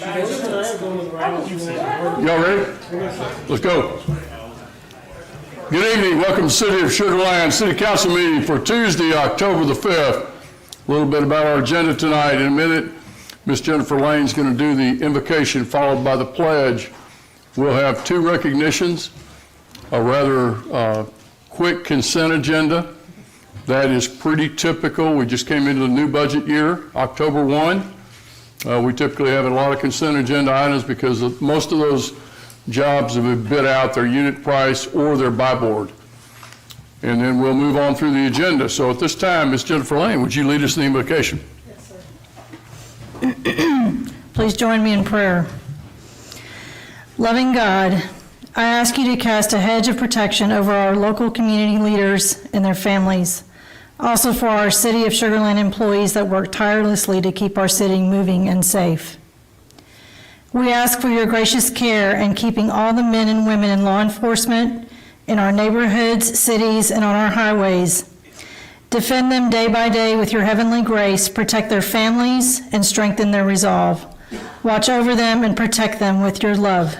Y'all ready? Let's go. Good evening. Welcome to City of Sugar Land City Council meeting for Tuesday, October the 5th. A little bit about our agenda tonight. In a minute, Ms. Jennifer Lane's going to do the invocation followed by the pledge. We'll have two recognitions, a rather quick consent agenda. That is pretty typical. We just came into the new budget year, October 1. We typically have a lot of consent agenda items because most of those jobs have been bid out, their unit price or their buy board. And then we'll move on through the agenda. So at this time, Ms. Jennifer Lane, would you lead us in the invocation? Yes, sir. Please join me in prayer. Loving God, I ask you to cast a hedge of protection over our local community leaders and their families. Also for our City of Sugar Land employees that work tirelessly to keep our city moving and safe. We ask for your gracious care in keeping all the men and women in law enforcement in our neighborhoods, cities, and on our highways. Defend them day by day with your heavenly grace, protect their families, and strengthen their resolve. Watch over them and protect them with your love.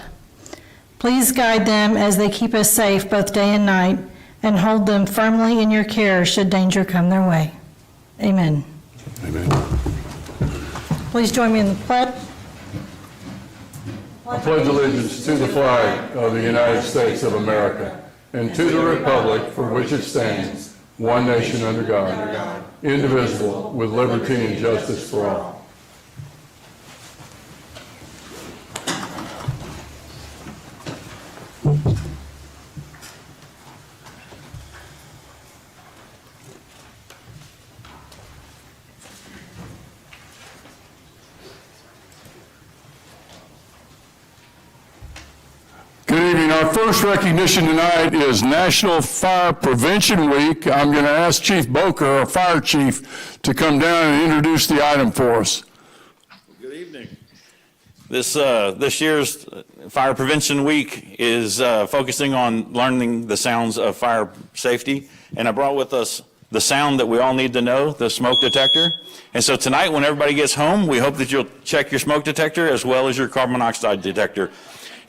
Please guide them as they keep us safe both day and night, and hold them firmly in your care should danger come their way. Amen. Amen. Please join me in the pledge. I pledge allegiance to the flag of the United States of America and to the republic for which it stands, one nation under God, indivisible, with liberty and justice for all. Our first recognition tonight is National Fire Prevention Week. I'm going to ask Chief Boker, our fire chief, to come down and introduce the item for us. Good evening. This year's Fire Prevention Week is focusing on learning the sounds of fire safety, and I brought with us the sound that we all need to know, the smoke detector. And so tonight, when everybody gets home, we hope that you'll check your smoke detector as well as your carbon monoxide detector.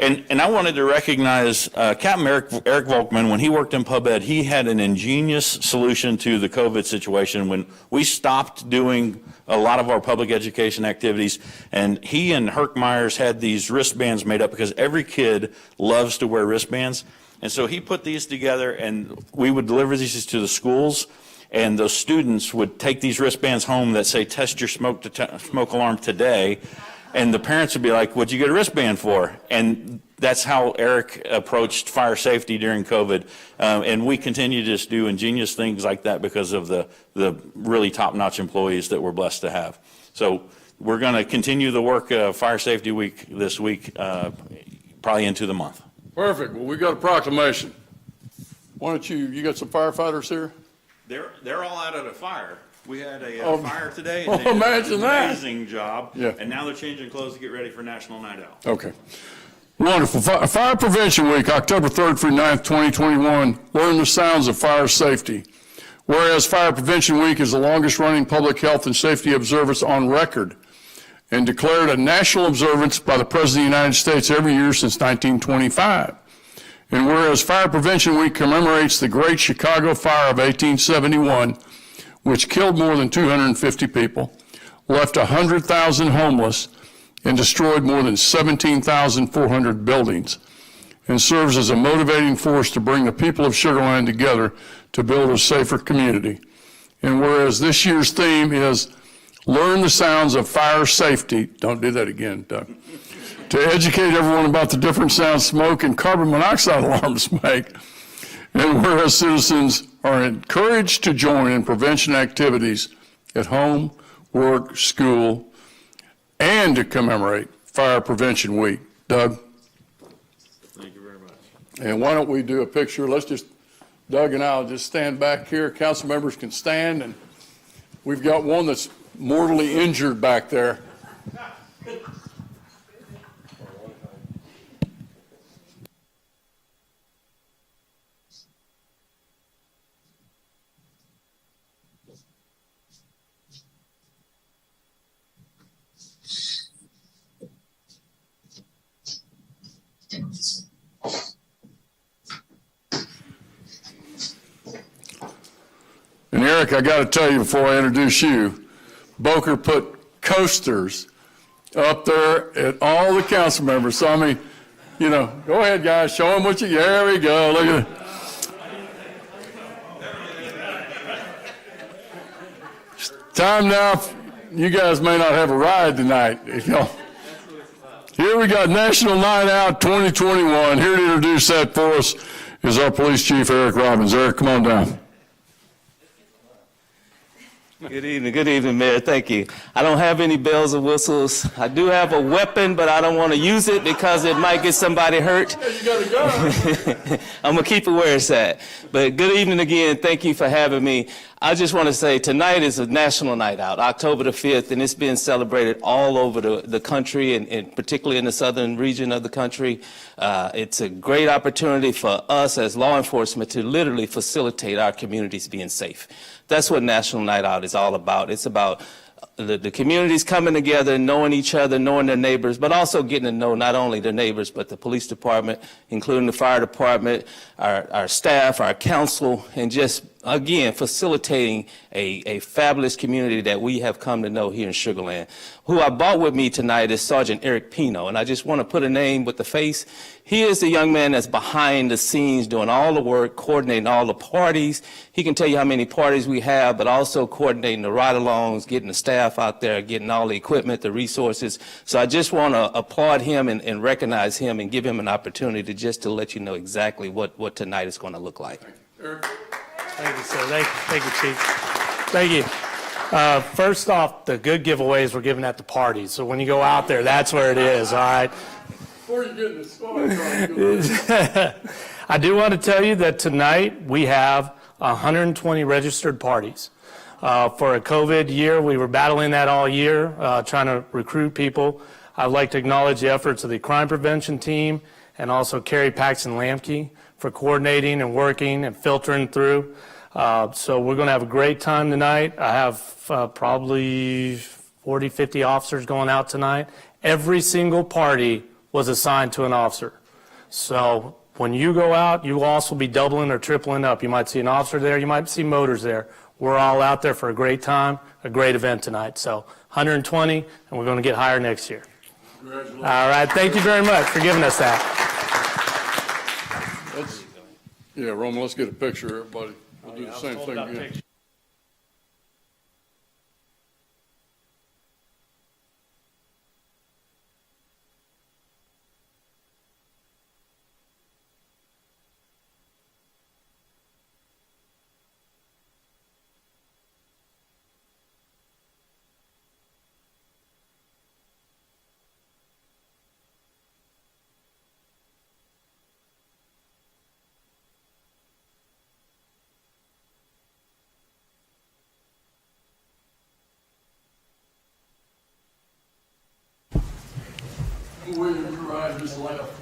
And I wanted to recognize Captain Eric Volkman. When he worked in Pub Ed, he had an ingenious solution to the COVID situation when we stopped doing a lot of our public education activities. And he and Herc Myers had these wristbands made up because every kid loves to wear wristbands. And so he put these together, and we would deliver these to the schools. And those students would take these wristbands home that say, test your smoke alarm today. And the parents would be like, what'd you get a wristband for? And that's how Eric approached fire safety during COVID. And we continue to just do ingenious things like that because of the really top-notch employees that we're blessed to have. So we're going to continue the work of Fire Safety Week this week, probably into the month. Perfect. Well, we got a proclamation. Why don't you got some firefighters here? They're all out at a fire. We had a fire today, and they did an amazing job. Yeah. And now they're changing clothes to get ready for National Night Out. Okay. Wonderful. Fire Prevention Week, October 3rd through 9th, 2021. Learn the sounds of fire safety. Whereas Fire Prevention Week is the longest running public health and safety observance on record and declared a national observance by the President of the United States every year since 1925. And whereas Fire Prevention Week commemorates the Great Chicago Fire of 1871, which killed more than 250 people, left 100,000 homeless, and destroyed more than 17,400 buildings, and serves as a motivating force to bring the people of Sugar Land together to build a safer community. And whereas this year's theme is learn the sounds of fire safety, don't do that again, Doug, to educate everyone about the different sounds smoke and carbon monoxide alarms make. And whereas citizens are encouraged to join in prevention activities at home, work, school, and to commemorate Fire Prevention Week. Doug? Thank you very much. And why don't we do a picture? Doug and I will just stand back here. Council members can stand, and we've got one that's mortally injured back there. Eric, I got to tell you before I introduce you, Boker put coasters up there at all the council members. So, I mean, you know, go ahead, guys, show them what you, there we go, look at it. Time now, you guys may not have a ride tonight. You know. Here we got National Night Out 2021. Here to introduce that for us is our police chief, Eric Robbins. Eric, come on down. Good evening, Mayor. Thank you. I don't have any bells or whistles. I do have a weapon, but I don't want to use it because it might get somebody hurt. Yeah, you got a gun. I'm going to keep it where it's at. But good evening again. Thank you for having me. I just want to say tonight is a national night out, October the 5th, and it's being celebrated all over the country, and particularly in the southern region of the country. It's a great opportunity for us as law enforcement to literally facilitate our communities being safe. That's what National Night Out is all about. It's about the communities coming together, knowing each other, knowing their neighbors, but also getting to know not only the neighbors, but the police department, including the fire department, our staff, our council, and just, again, facilitating a fabulous community that we have come to know here in Sugar Land. Who I brought with me tonight is Sergeant Eric Pino, and I just want to put a name with the face. He is the young man that's behind the scenes doing all the work, coordinating all the parties. He can tell you how many parties we have, but also coordinating the ride-alongs, getting the staff out there, getting all the equipment, the resources. So I just want to applaud him and recognize him and give him an opportunity just to let you know exactly what tonight is going to look like. Eric. Thank you, sir. Thank you, Chief. Thank you. First off, the good giveaways we're giving at the parties. So when you go out there, that's where it is, all right? Before you get this, I do want to tell you that tonight we have 120 registered parties. For a COVID year, we were battling that all year, trying to recruit people. I'd like to acknowledge the efforts of the crime prevention team and also Carrie Paxton Lamke for coordinating and working and filtering through. So we're going to have a great time tonight. I have probably 40, 50 officers going out tonight. Every single party was assigned to an officer. So when you go out, you will also be doubling or tripling up. You might see an officer there. You might see motors there. We're all out there for a great time, a great event tonight. So 120, and we're going to get higher next year. Congratulations. All right. Thank you very much for giving us that. Yeah, Roman, let's get a picture, everybody. We'll do the same thing again.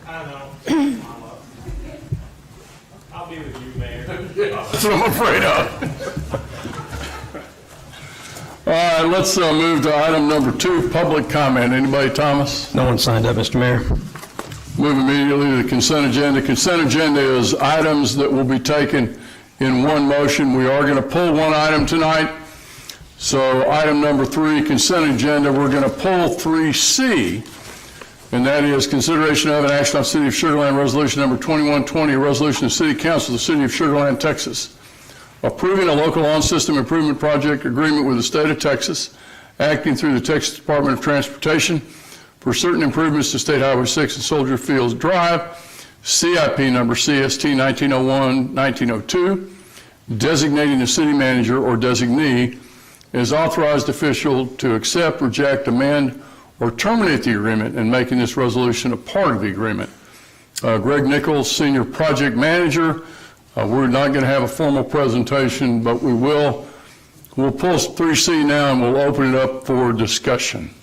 I know. I'll be with you, Mayor. That's what I'm afraid of. All right, let's move to item number 2, public comment. Anybody, Thomas? No one signed up, Mr. Mayor. Move immediately to the consent agenda. Consent agenda is items that will be taken in one motion. We are going to pull one item tonight. So item number 3, consent agenda, we're going to pull 3C, and that is consideration of an action on City of Sugar Land Resolution number 2120, a resolution of City Council of the City of Sugar Land, Texas, approving a local on-system improvement project agreement with the state of Texas, acting through the Texas Department of Transportation for certain improvements to State Highway 6 and Soldier Fields Drive, CIP number CST 1901-1902, designating a city manager or designee as authorized official to accept, reject, amend, or terminate the agreement, and making this resolution a part of the agreement. Greg Nichols, Senior Project Manager. We're not going to have a formal presentation, but we'll pull 3C now and we'll open it up for discussion.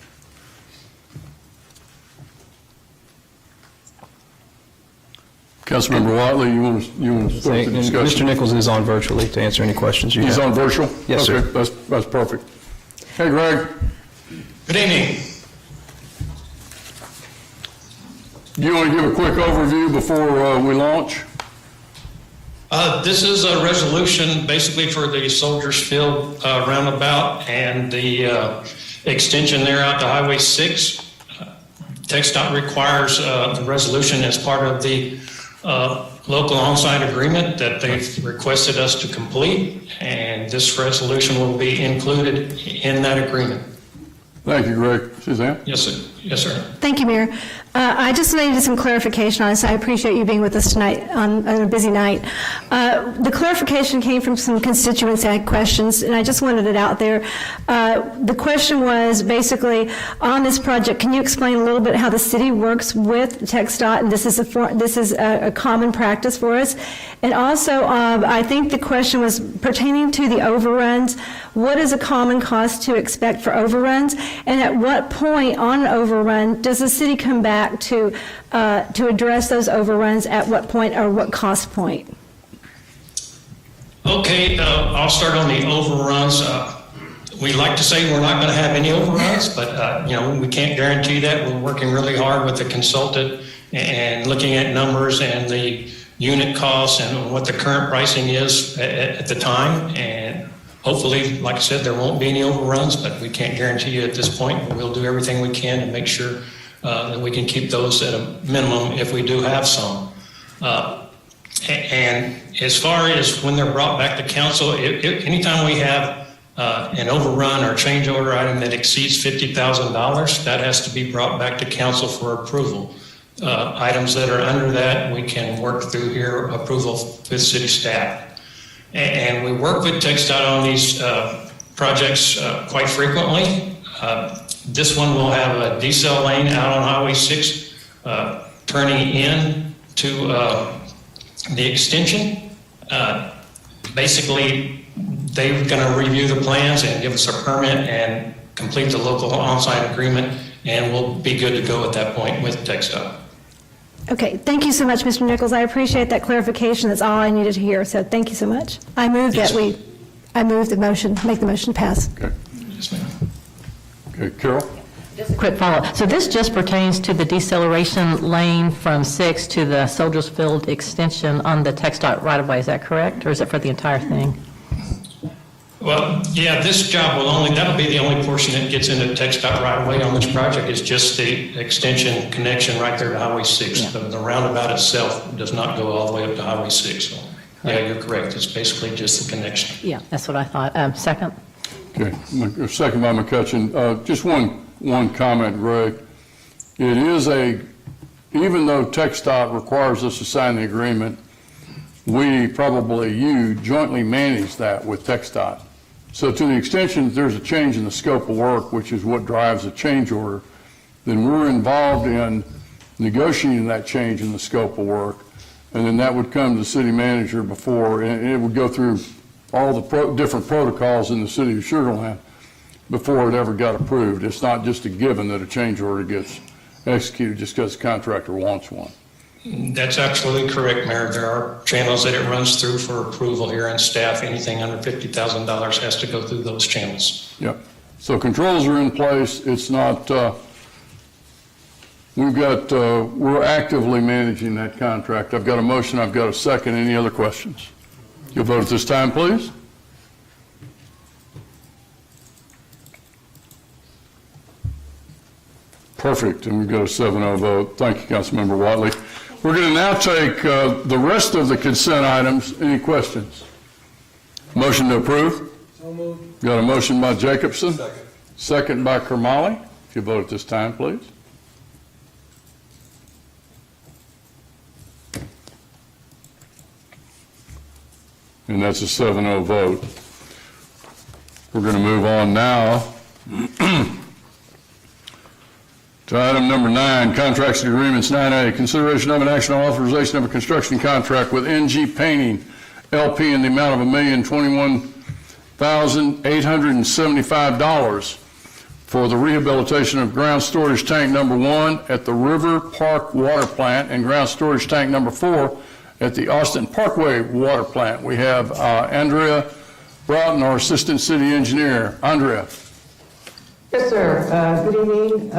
Councilmember Watley, you want to start the discussion? Mr. Nichols is on virtually to answer any questions you have. He's on virtual? Yes, sir. Okay, that's perfect. Hey, Greg. Good evening. Do you want to give a quick overview before we launch? This is a resolution basically for the Soldiers Field roundabout and the extension there out to Highway 6. TxDOT requires the resolution as part of the local on-site agreement that they've requested us to complete, and this resolution will be included in that agreement. Thank you, Greg. Suzanne? Yes, sir. Yes, sir. Thank you, Mayor. I just needed some clarification on this. I appreciate you being with us tonight on a busy night. The clarification came from some constituents that had questions, and I just wanted it out there. The question was basically on this project, can you explain a little bit how the city works with TxDOT? And this is a common practice for us. And also, I think the question was pertaining to the overruns. What is a common cost to expect for overruns? And at what point on an overrun does the city come back to address those overruns? At what point or what cost point? Okay, I'll start on the overruns. We like to say we're not going to have any overruns, but we can't guarantee that. We're working really hard with the consultant and looking at numbers and the unit costs and what the current pricing is at the time. And hopefully, like I said, there won't be any overruns, but we can't guarantee you at this point. We'll do everything we can to make sure that we can keep those at a minimum if we do have some. And as far as when they're brought back to council, anytime we have an overrun or change order item that exceeds $50,000, that has to be brought back to council for approval. Items that are under that, we can work through here approval with city staff. And we work with TxDOT on these projects quite frequently. This one will have a decel lane out on Highway 6 turning in to the extension. Basically, they're going to review the plans and give us a permit and complete the local on-site agreement, and we'll be good to go at that point with TxDOT. Okay, thank you so much, Mr. Nichols. I appreciate that clarification. That's all I needed to hear, so thank you so much. I move the motion, make the motion to pass. Okay. Yes, ma'am. Okay, Carol? Just a quick follow-up. So this just pertains to the deceleration lane from 6 to the Soldiers Field extension on the TxDOT right-of-way, is that correct? Or is it for the entire thing? Well, yeah, this job that'll be the only portion that gets into TxDOT right away on this project is just the extension connection right there to Highway 6. Yeah. The roundabout itself does not go all the way up to Highway 6. So, yeah, you're correct. It's basically just the connection. Yeah, that's what I thought. Second? Okay, second by McCutcheon. Just one comment, Greg. It is even though TxDOT requires us to sign the agreement, you jointly manage that with TxDOT. So to the extent there's a change in the scope of work, which is what drives a change order, then we're involved in negotiating that change in the scope of work, and then that would come to the city manager before, and it would go through all the different protocols in the city of Sugar Land before it ever got approved. It's not just a given that a change order gets executed just because the contractor wants one. That's absolutely correct, Mayor. There are channels that it runs through for approval here on staff. Anything under $50,000 has to go through those channels. Yep. So controls are in place. It's not, we're actively managing that contract. I've got a motion. I've got a second. Any other questions? You'll vote at this time, please. Perfect. And we've got a 7-0 vote. Thank you, Councilmember Watley. We're going to now take the rest of the consent items. Any questions? Motion to approve? So moved. Got a motion by Jacobson. Second. Second by Kermali. If you vote at this time, please. And that's a 7-0 vote. We're going to move on now to item number 9, contracts and agreements. 9A, consideration of an action on authorization of a construction contract with NG Painting LP in the amount of $1,021,875 for the rehabilitation of ground storage tank number 1 at the River Park Water Plant and ground storage tank number 4 at the Austin Parkway Water Plant. We have Andrea Broughton, our Assistant City Engineer. Andrea. Yes, sir. Good evening,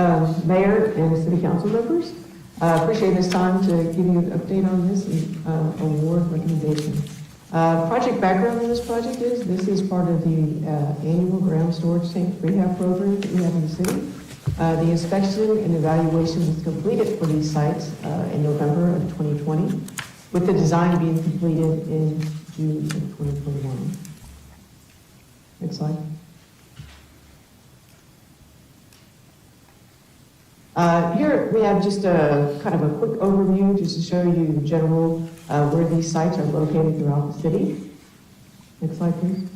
Mayor and City Council members. I appreciate this time to give you an update on this and award recommendations. Project background on this project is, this is part of the annual ground storage tank rehab program that we have in the city. The inspection and evaluation was completed for these sites in November of 2020, with the design being completed in June of 2021. Next slide. Here we have just a kind of a quick overview just to show you in general where these sites are located throughout the city. Next slide, please.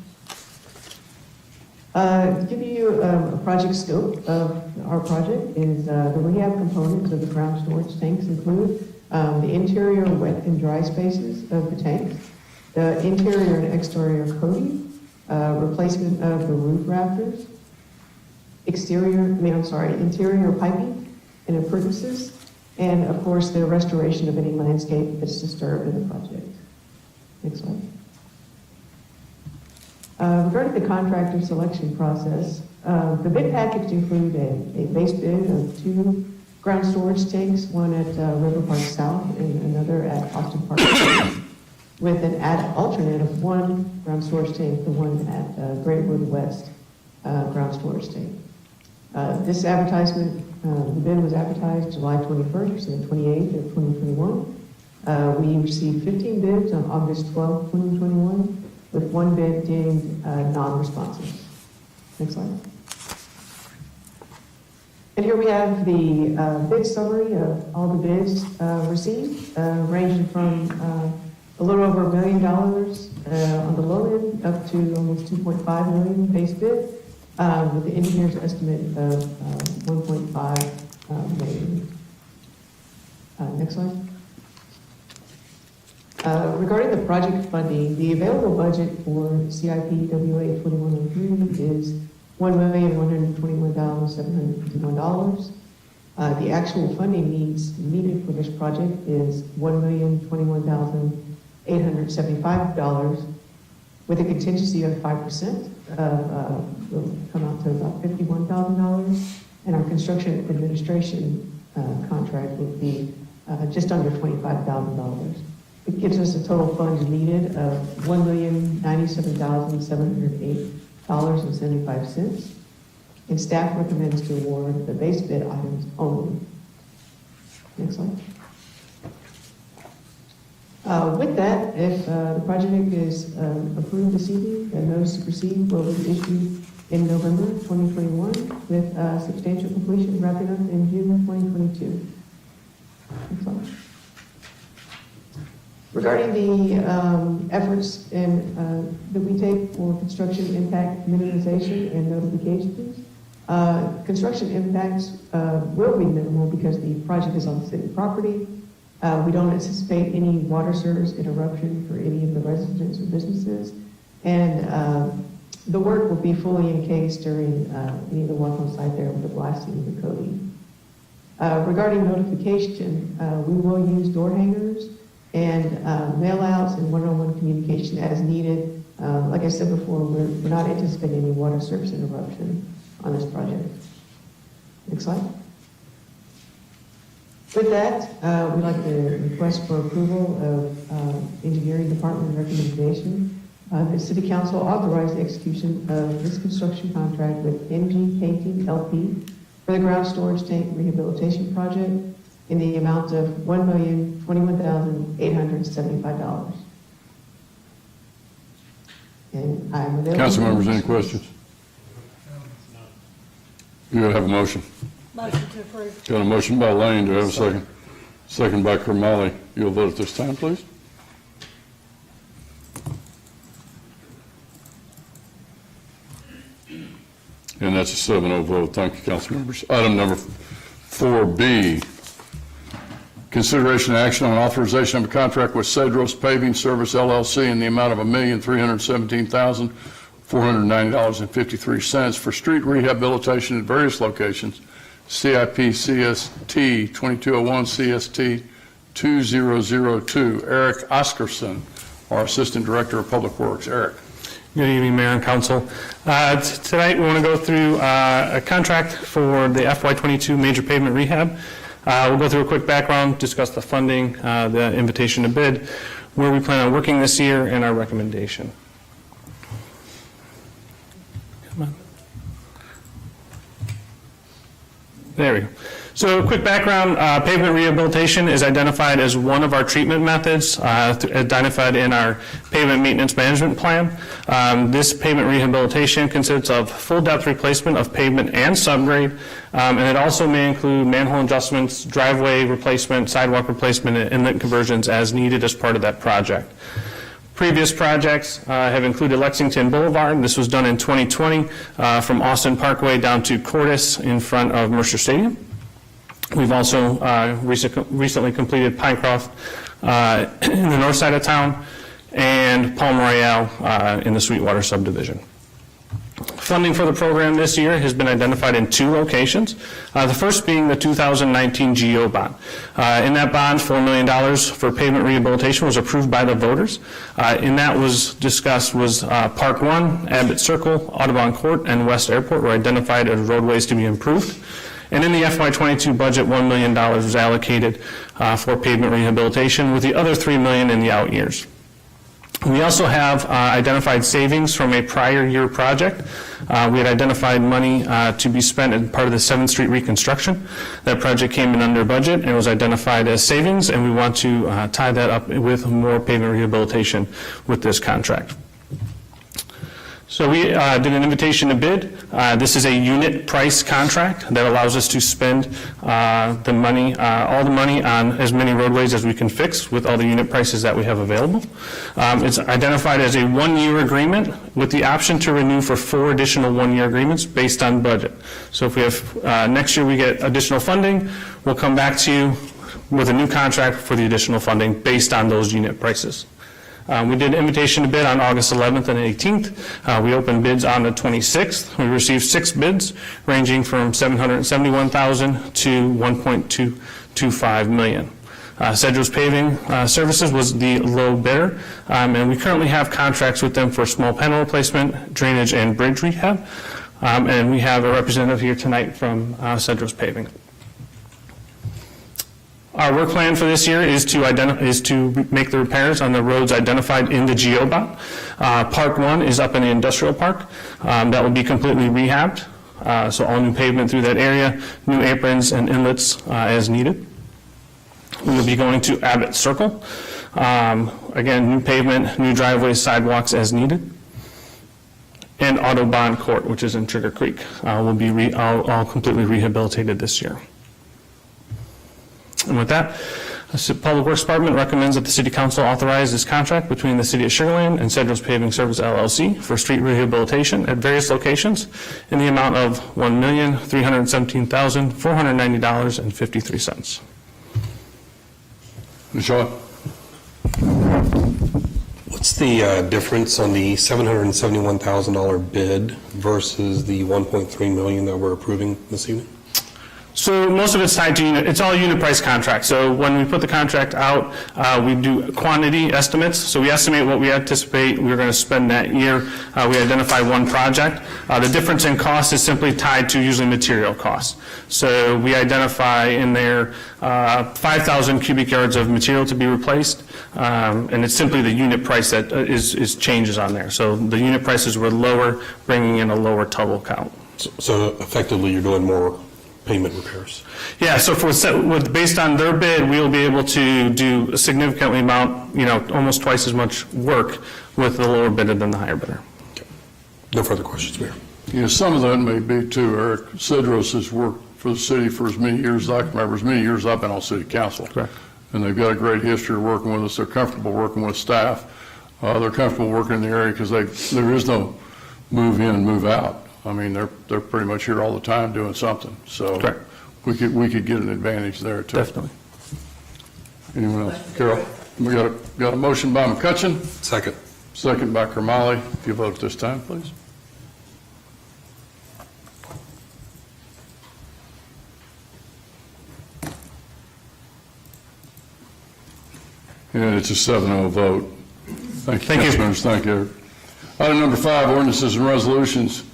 To give you a project scope of our project is the rehab components of the ground storage tanks include the interior wet and dry spaces of the tanks, the interior and exterior coating, replacement of the roof rafters, interior piping and appurtenances, and of course the restoration of any landscape that's disturbed in the project. Next slide. Regarding the contractor selection process, the bid package included a base bid of 2 ground storage tanks, one at River Park South and another at Austin Park South, with an alternate of 1 ground storage tank, the one at Greatwood West ground storage tank. This advertisement, the bid was advertised July 21st and 28th of 2021. We received 15 bids on August 12th, 2021, with 1 bid deemed non-responsive. Next slide. And here we have the bid summary of all the bids received, ranging from a little over $1 million on the low end up to almost $2.5 million base bid, with the engineer's estimate of $1.5 million. Next slide. Regarding the project funding, the available budget for CIP WA 2103 is $1,121,751. The actual funding needs needed for this project is $1,021,875, with a contingency of 5% will come out to about $51,000, and our construction administration contract would be just under $25,000. It gives us a total funds needed of $1,097,708.75, and staff recommends to award the base bid items only. Next slide. With that, if the project is approved this evening, a notice to proceed will be issued in November 2021, with substantial completion wrapping up in June 2022. Next slide. Regarding the efforts that we take for construction impact minimization and notifications, construction impacts will be minimal because the project is on city property. We don't anticipate any water service interruption for any of the residents or businesses, and the work will be fully encased during any of the work on site there with the blasting and the coating. Regarding notification, we will use door hangers and mail-outs and one-on-one communication as needed. Like I said before, we're not anticipating any water service interruption on this project. Next slide. With that, we'd like to request for approval of engineering department recommendation. The City Council authorized the execution of this construction contract with MG Painting LP for the ground storage tank rehabilitation project in the amount of $1,021,875. And I'm available. Council members, any questions? You have a motion. Motion to approve. Got a motion by Lane, do I have a second? Second by Kermally. You'll vote at this time, please. And that's a 7-0 vote. Thank you, council members. Item number 4B, consideration and action on authorization of a contract with Cedros Paving Service LLC in the amount of $1,317,490.53 for street rehabilitation at various locations. CIP CST 2201 CST 2002. Eric Oscarson, our Assistant Director of Public Works. Eric. Good evening, Mayor and Council. Tonight we want to go through a contract for the FY22 major pavement rehab. We'll go through a quick background, discuss the funding, the invitation to bid. where we plan on working this year, and our recommendation. Come on. There we go. So a quick background, pavement rehabilitation is identified as one of our treatment methods identified in our pavement maintenance management plan. This pavement rehabilitation consists of full depth replacement of pavement and subgrade, and it also may include manhole adjustments, driveway replacement, sidewalk replacement, and inlet conversions as needed as part of that project. Previous projects have included Lexington Boulevard. This was done in 2020 from Austin Parkway down to Cordis in front of Mercer Stadium. We've also recently completed Pinecroft in the north side of town and Palm Royale in the Sweetwater subdivision. Funding for the program this year has been identified in 2 locations, the first being the 2019 GO bond. In that bond, $4 million for pavement rehabilitation was approved by the voters. In that was discussed was Park 1, Abbott Circle, Audubon Court, and West Airport were identified as roadways to be improved. And in the FY22 budget, $1 million was allocated for pavement rehabilitation, with the other $3 million in the out years. We also have identified savings from a prior year project. We had identified money to be spent as part of the 7th Street reconstruction. That project came in under budget and was identified as savings, and we want to tie that up with more pavement rehabilitation with this contract. So we did an invitation to bid. This is a unit price contract that allows us to spend the money, all the money on as many roadways as we can fix with all the unit prices that we have available. It's identified as a 1-year agreement with the option to renew for 4 additional 1-year agreements based on budget. So if we have, next year we get additional funding, we'll come back to you with a new contract for the additional funding based on those unit prices. We did an invitation to bid on August 11th and 18th. We opened bids on the 26th. We received 6 bids ranging from $771,000 to $1.225 million. Cedros Paving Services was the low bidder, and we currently have contracts with them for small panel replacement, drainage, and bridge rehab. And we have a representative here tonight from Cedros Paving. Our work plan for this year is to make the repairs on the roads identified in the GO bond. Park 1 is up in the industrial park. That will be completely rehabbed. So all new pavement through that area, new aprons and inlets as needed. We will be going to Abbott Circle. Again, new pavement, new driveways, sidewalks as needed. And Audubon Court, which is in Trigger Creek, will be all completely rehabilitated this year. And with that, the Public Works Department recommends that the City Council authorize this contract between the City of Sugar Land and Cedros Paving Service LLC for street rehabilitation at various locations in the amount of $1,317,490.53. Ms. Shaw? What's the difference on the $771,000 bid versus the $1.3 million that we're approving this evening? So most of it's tied to unit, it's all unit price contracts. So when we put the contract out, we do quantity estimates. So we estimate what we anticipate we're going to spend that year. We identify one project. The difference in cost is simply tied to usually material costs. So we identify in there 5,000 cubic yards of material to be replaced, and it's simply the unit price that is changes on there. So the unit prices were lower, bringing in a lower total count. So effectively, you're doing more pavement repairs. Yeah, so based on their bid, we'll be able to do a significantly amount, almost twice as much work with the lower bidder than the higher bidder. Okay. No further questions, Mayor. Some of that may be too, Eric. Cedros has worked for the city for as many years as I can remember, as many years I've been on city council. Correct. And they've got a great history of working with us. They're comfortable working with staff. They're comfortable working in the area because there is no move in, move out. I mean, they're pretty much here all the time doing something. So Correct. we could get an advantage there too. Definitely. Anyone else? Carol? We got a motion by McCutcheon. Second. Second by Kermally. If you vote at this time, please. And it's a 7-0 vote. Thank you, council members. Thank you. Item number 5, ordinances and resolutions.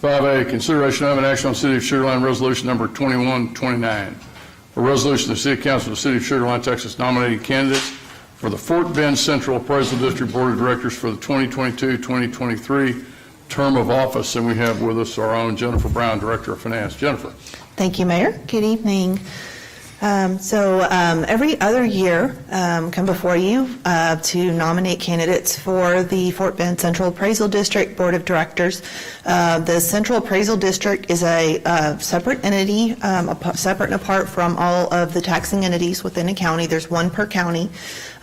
5A, consideration of an action on City of Sugar Land Resolution number 2129. A resolution of the City Council of the City of Sugar Land, Texas, nominating candidates for the Fort Bend Central Appraisal District Board of Directors for the 2022-2023 term of office. And we have with us our own Jennifer Brown, Director of Finance. Jennifer. Thank you, Mayor. Good evening. Every other year, come before you to nominate candidates for the Fort Bend Central Appraisal District Board of Directors. The Central Appraisal District is a separate entity, separate and apart from all of the taxing entities within a county. There's one per county.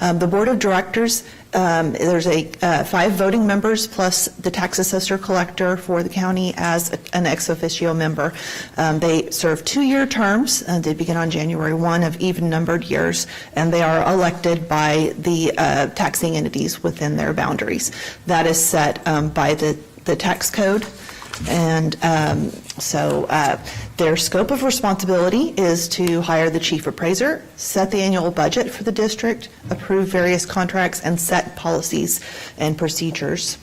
The Board of Directors, there's 5 voting members plus the tax assessor collector for the county as an ex officio member. They serve 2-year terms. They begin on January 1 of even-numbered years, and they are elected by the taxing entities within their boundaries. That is set by the tax code. And their scope of responsibility is to hire the chief appraiser, set the annual budget for the district, approve various contracts, and set policies and procedures.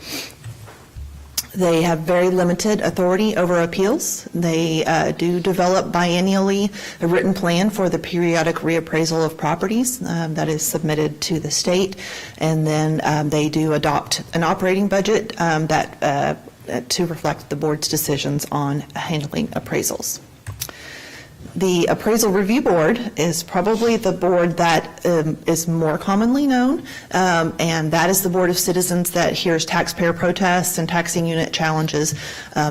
They have very limited authority over appeals. They do develop biennially a written plan for the periodic reappraisal of properties that is submitted to the state, and then they do adopt an operating budget to reflect the board's decisions on handling appraisals. The Appraisal Review Board is probably the board that is more commonly known, and that is the Board of Citizens that hears taxpayer protests and taxing unit challenges.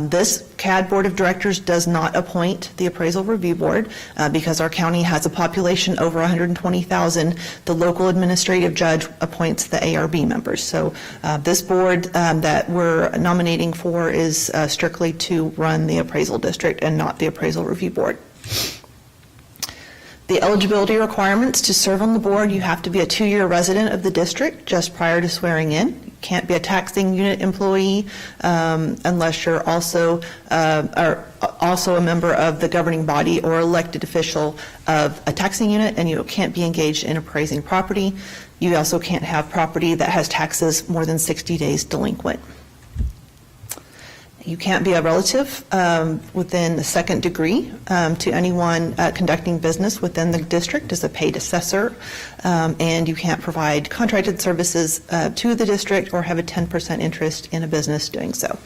This CAD Board of Directors does not appoint the Appraisal Review Board because our county has a population over 120,000. The local administrative judge appoints the ARB members. So this board that we're nominating for is strictly to run the appraisal district and not the Appraisal Review Board. The eligibility requirements to serve on the board: you have to be a 2-year resident of the district just prior to swearing in. You can't be a taxing unit employee unless you're also a member of the governing body or elected official of a taxing unit, and you can't be engaged in appraising property. You also can't have property that has taxes more than 60 days delinquent. You can't be a relative within the second degree to anyone conducting business within the district as a paid assessor, and you can't provide contracted services to the district or have a 10% interest in a business doing so.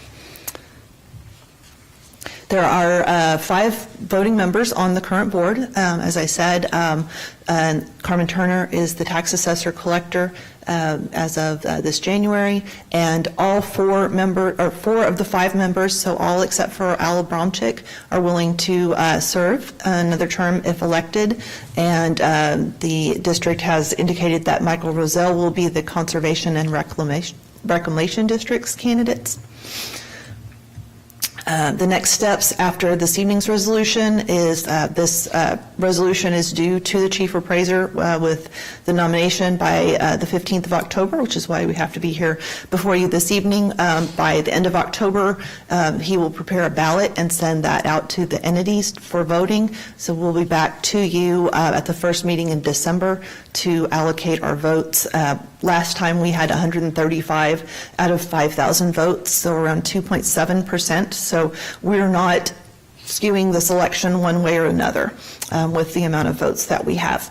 There are 5 voting members on the current board. As I said, Carmen Turner is the tax assessor collector as of this January, and all 4 of the 5 members, so all except for Al Bromchick, are willing to serve another term if elected, and the district has indicated that Michael Roselle will be the Conservation and Reclamation District's candidates. The next steps after this evening's resolution is this resolution is due to the chief appraiser with the nomination by the 15th of October, which is why we have to be here before you this evening. By the end of October, he will prepare a ballot and send that out to the entities for voting. So we'll be back to you at the first meeting in December to allocate our votes. Last time we had 135 out of 5,000 votes, so around 2.7%. So we're not skewing the selection one way or another with the amount of votes that we have.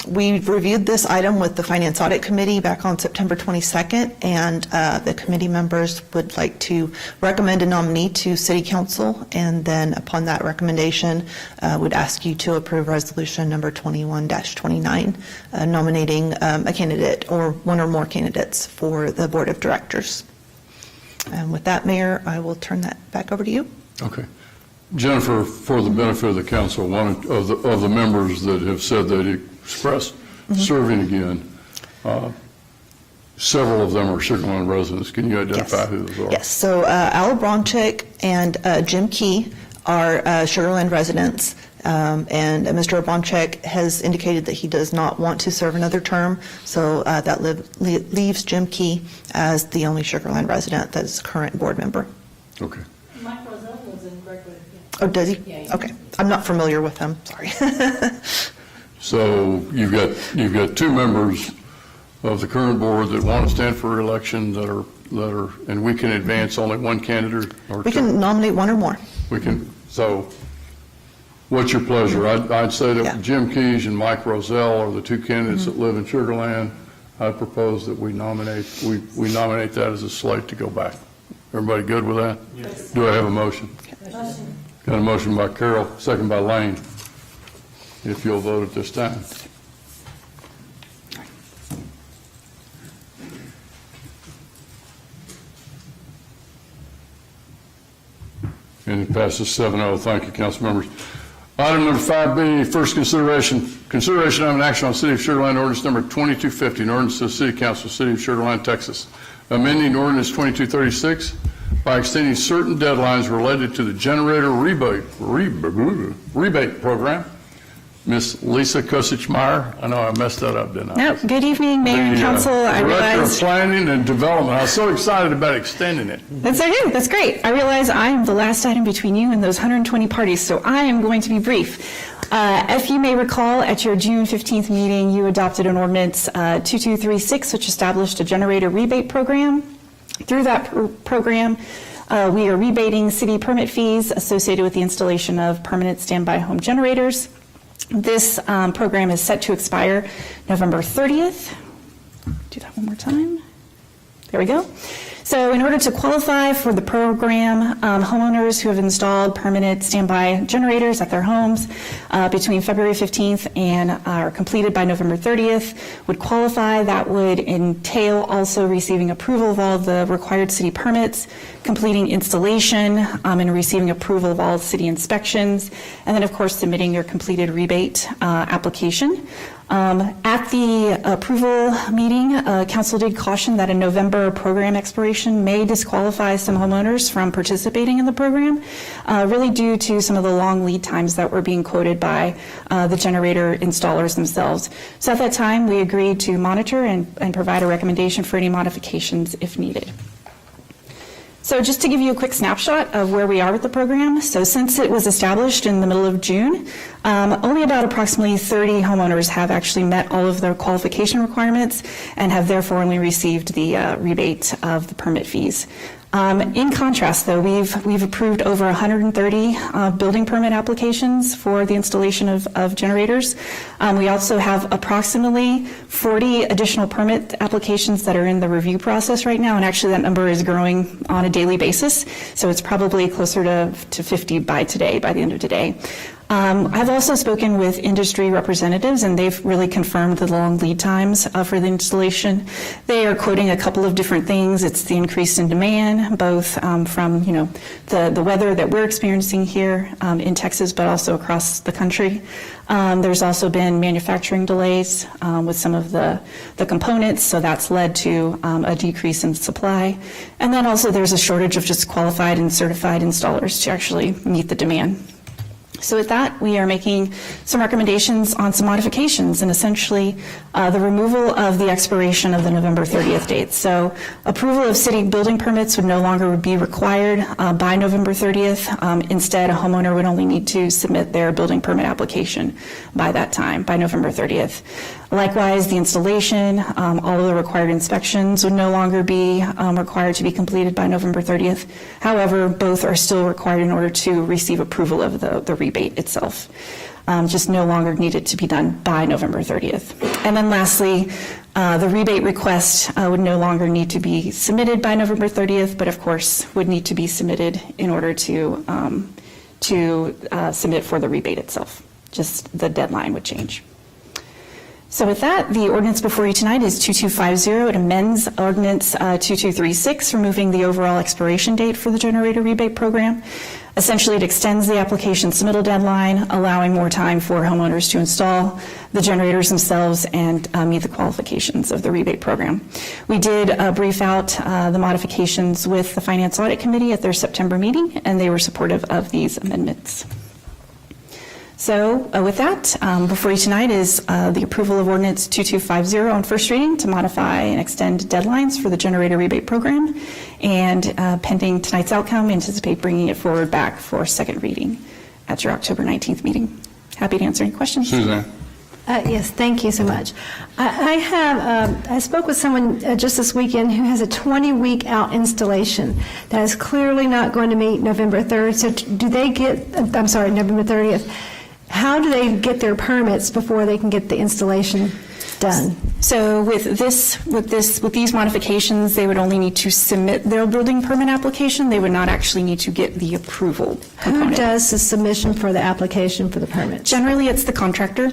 We reviewed this item with the Finance Audit Committee back on September 22nd, and the committee members would like to recommend a nominee to City Council, and then upon that recommendation, would ask you to approve resolution number 21-29, nominating a candidate or one or more candidates for the Board of Directors. And with that, Mayor, I will turn that back over to you. Okay. Jennifer, for the benefit of the council, one of the members that have said they expressed serving again, several of them are Sugar Land residents. Can you identify who those are? Yes. So Al Bromchick and Jim Key are Sugar Land residents. And Mr. Bromchick has indicated that he does not want to serve another term, so that leaves Jim Key as the only Sugar Land resident that is a current board member. Okay. Mike Roselle lives in Gregory. Oh, does he? Yeah. Okay. I'm not familiar with him. Sorry. So you've got 2 members of the current board that want to stand for election that are, and we can advance only one candidate or 2? We can nominate one or more. We can. So What's your pleasure? I'd say Yeah. that Jim Keys and Mike Rozelle are the two candidates that live in Sugar Land. I propose that we nominate that as a slate to go back. Everybody good with that? Yes. Do I have a motion? Got a motion by Carol, second by Lane. If you'll vote at this time. And it passes 7-0. Thank you, council members. Item number 5B, first consideration of an action on City of Sugar Land ordinance number 2250, an ordinance to the City Council, City of Sugar Land, Texas, amending ordinance 2236 by extending certain deadlines related to the generator rebate program. Miss Lisa Kosich-Meyer, I know I messed that up, didn't I? No, good evening, Mayor and Council. I Director of realize Planning and Development. I was so excited about extending it. that's okay. That's great. I realize I am the last item between you and those 120 parties, so I am going to be brief. If you may recall, at your June 15th meeting, you adopted an ordinance 2236, which established a generator rebate program. Through that program, we are rebating city permit fees associated with the installation of permanent standby home generators. This program is set to expire November 30th. Do that one more time. There we go. So in order to qualify for the program, homeowners who have installed permanent standby generators at their homes between February 15th and are completed by November 30th would qualify. That would entail also receiving approval of all the required city permits, completing installation, and receiving approval of all city inspections, and then, of course, submitting your completed rebate application. At the approval meeting, council did caution that a November program expiration may disqualify some homeowners from participating in the program, really due to some of the long lead times that were being quoted by the generator installers themselves. So at that time, we agreed to monitor and provide a recommendation for any modifications if needed. So just to give you a quick snapshot of where we are with the program, so since it was established in the middle of June, only about approximately 30 homeowners have actually met all of their qualification requirements and have therefore only received the rebate of the permit fees. In contrast, though, we've approved over 130 building permit applications for the installation of generators. We also have approximately 40 additional permit applications that are in the review process right now, and actually that number is growing on a daily basis, so it's probably closer to 50 by the end of today. I've also spoken with industry representatives, and they've really confirmed the long lead times for the installation. They are quoting a couple of different things. It's the increase in demand, both from the weather that we're experiencing here in Texas, but also across the country. There's also been manufacturing delays with some of the components, so that's led to a decrease in supply. And then also there's a shortage of just qualified and certified installers to actually meet the demand. So with that, we are making some recommendations on some modifications and essentially the removal of the expiration of the November 30th date. So approval of city building permits would no longer be required by November 30th. Instead, a homeowner would only need to submit their building permit application by that time, by November 30th. Likewise, the installation, all of the required inspections would no longer be required to be completed by November 30th. However, both are still required in order to receive approval of the rebate itself. Just no longer needed to be done by November 30th. And then lastly, the rebate request would no longer need to be submitted by November 30th, but of course would need to be submitted in order to submit for the rebate itself. Just the deadline would change. So with that, the ordinance before you tonight is 2250. It amends Ordinance 2236, removing the overall expiration date for the generator rebate program. Essentially, it extends the application submittal deadline, allowing more time for homeowners to install the generators themselves and meet the qualifications of the rebate program. We did brief out the modifications with the Finance Audit Committee at their September meeting, and they were supportive of these amendments. So with that, before you tonight is the approval of Ordinance 2250 on first reading to modify and extend deadlines for the generator rebate program. And pending tonight's outcome, anticipate bringing it forward back for second reading at your October 19th meeting. Happy to answer any questions. Suzanne. Yes, thank you so much. I spoke with someone just this weekend who has a 20-week out installation that is clearly not going to meet November 3rd. So do they get, November 30th. How do they get their permits before they can get the installation done? So with these modifications, they would only need to submit their building permit application. They would not actually need to get the approval Who component. does the submission for the application for the permit? Generally, it's the contractor.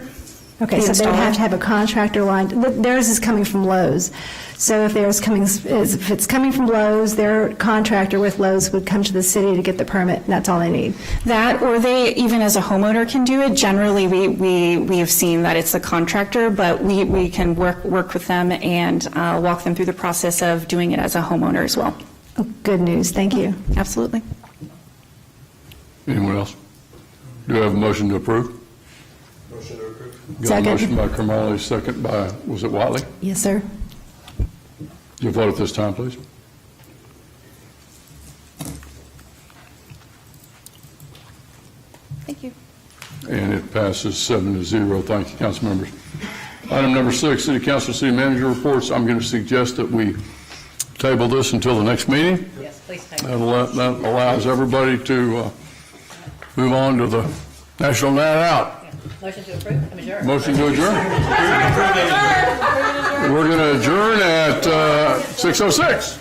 Okay, the so they would have installer. to have a contractor line. Theirs is coming from Lowe's. So if it's coming from Lowe's, their contractor with Lowe's would come to the city to get the permit, and that's all they need. That, or they, even as a homeowner, can do it. Generally, we have seen that it's a contractor, but we can work with them and walk them through the process of doing it as a homeowner as well. Oh, good news, thank you. Absolutely. Anyone else? Do I have a motion to approve? Got a Second. motion by Kamali, second by, was it Wiley? Yes, sir. Your vote at this time, please. Thank you. And it passes 7-0. Thank you, council members. Item number 6, City Council City Manager reports. I'm going to suggest that we table this until the next meeting. Yes, please take That allows everybody to move on to the National Night Out. Motion to approve, adjourn. Motion to adjourn. We're going to adjourn at 6:06.